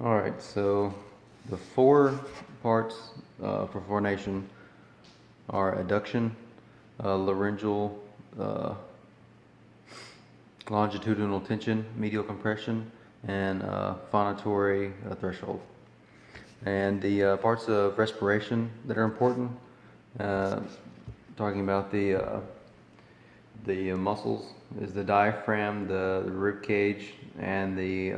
Alright, so the four parts for phonation are adduction, laryngeal, longitudinal tension, medial compression, and phonatory threshold. And the parts of respiration that are important, uh, talking about the muscles, is the diaphragm, the rib cage, and the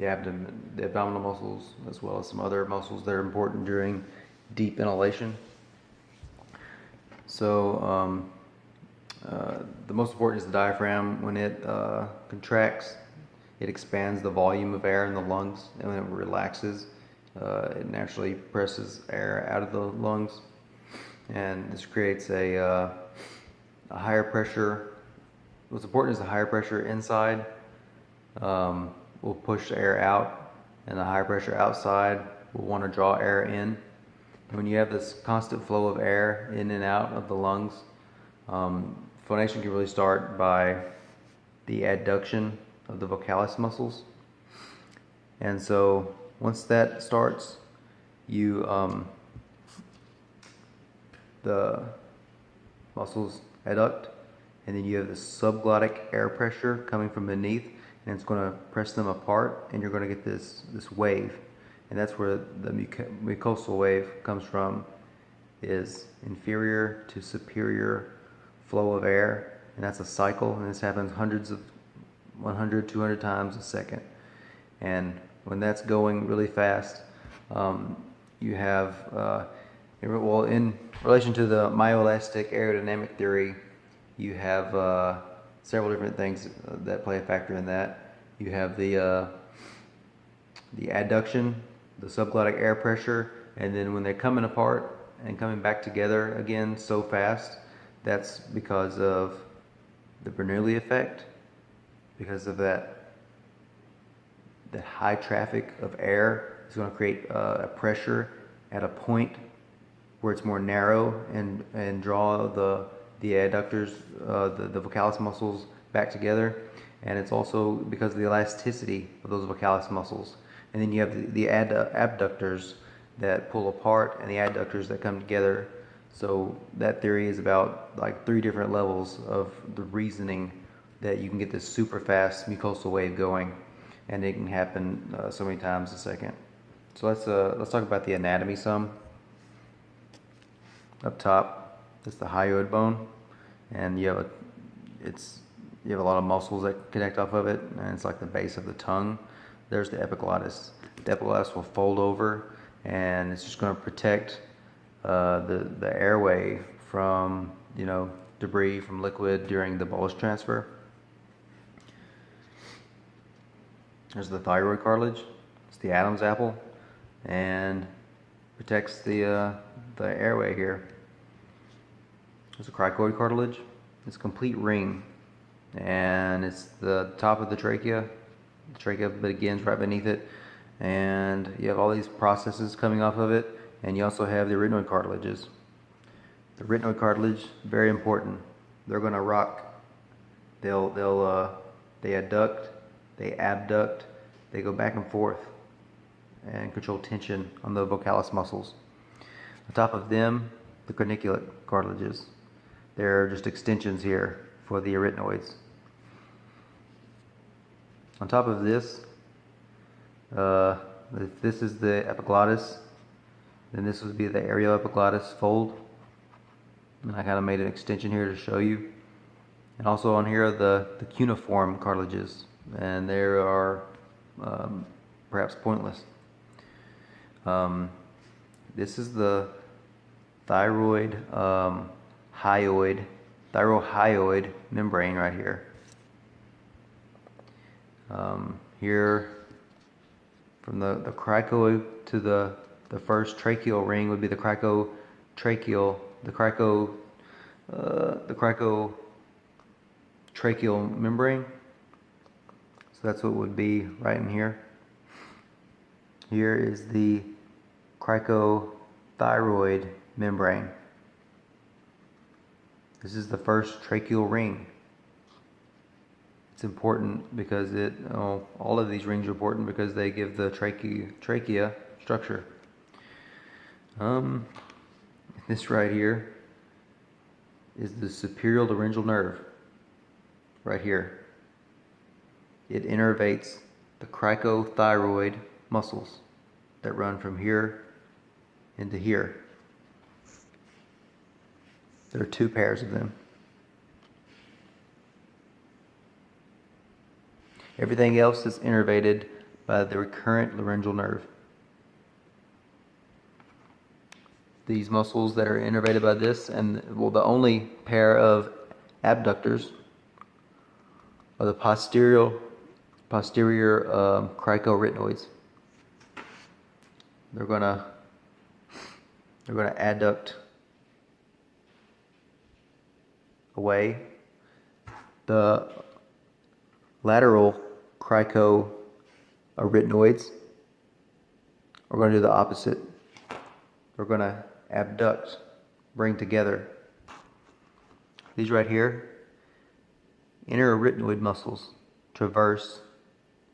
abdomen, the abdominal muscles, as well as some other muscles that are important during deep inhalation. So the most important is the diaphragm. When it contracts, it expands the volume of air in the lungs, and when it relaxes, it naturally presses air out of the lungs, and this creates a higher pressure. What's important is the higher pressure inside will push air out, and the higher pressure outside will want to draw air in. And when you have this constant flow of air in and out of the lungs, phonation can really start by the adduction of the vocalis muscles. And so once that starts, the muscles adduct, and then you have the subglottic air pressure coming from beneath, and it's going to press them apart, and you're going to get this wave. And that's where the mucosal wave comes from, is inferior to superior flow of air, and that's a cycle, and this happens hundreds of 100, 200 times a second. And when that's going really fast, you have, well, in relation to the myoelastic aerodynamic theory, you have several different things that play a factor in that. You have the adduction, the subglottic air pressure, and then when they're coming apart and coming back together again so fast, that's because of the Bernoulli effect, because of that high traffic of air is going to create a pressure at a point where it's more narrow and draw the adductors, the vocalis muscles back together. And it's also because of the elasticity of those vocalis muscles. And then you have the abductors that pull apart and the adductors that come together. So that theory is about like 3 different levels of the reasoning that you can get this super fast mucosal wave going, and it can happen so many times a second. So let's talk about the anatomy some. Up top, it's the hyoid bone, and you have a lot of muscles that connect off of it, and it's like the base of the tongue. There's the epiglottis. The epiglottis will fold over, and it's just going to protect the airway from debris from liquid during the bolus transfer. There's the thyroid cartilage. It's the Adam's apple, and protects the airway here. There's a cricoid cartilage. It's a complete ring, and it's the top of the trachea. The trachea begins right beneath it, and you have all these processes coming off of it, and you also have the arytenoid cartilages. The arytenoid cartilage, very important. They're going to rock. They adduct, they abduct, they go back and forth and control tension on the vocalis muscles. On top of them, the corniculate cartilages. They're just extensions here for the arytenoids. On top of this, this is the epiglottis. Then this would be the areoepiglottis fold. And I kind of made an extension here to show you. And also on here are the cuneiform cartilages, and they are perhaps pointless. This is the thyrohyoid membrane right here. Here, from the cricoid to the first tracheal ring would be the cricotracheal membrane. So that's what it would be right in here. Here is the cricothyroid membrane. This is the first tracheal ring. It's It's important because all of these rings are important because they give the trachea structure. This right here is the superior laryngeal nerve, right here. It innervates the cricothyroid muscles that run from here into here. There are 2 pairs of them. Everything else is innervated by the recurrent laryngeal nerve. These muscles that are innervated by this, and the only pair of abductors are the posterior cricoarytenoids. They're gonna adduct away. The lateral cricoarytenoids are going to do the opposite. They're going to abduct, bring together. These right here, inner arytenoid muscles, traverse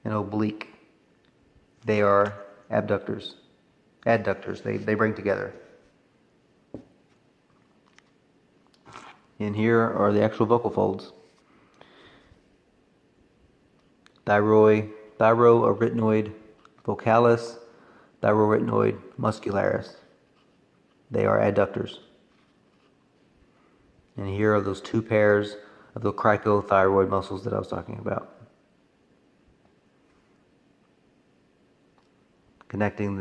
and oblique. They are adductors. They bring together. In here are the actual vocal folds. Thyroarytenoid vocalis, thyroarytenoid muscularis. They are adductors. And here are those 2 pairs of the cricothyroid muscles that I was talking about. Connecting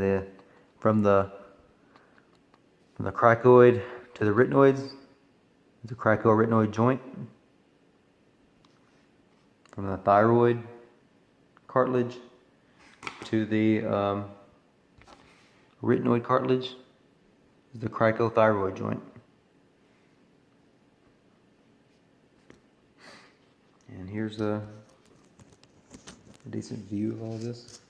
from the cricoid to the arytenoids, the cricoarytenoid joint. From the thyroid cartilage to the arytenoid cartilage is the cricothyroid joint. And here's a decent view of all this.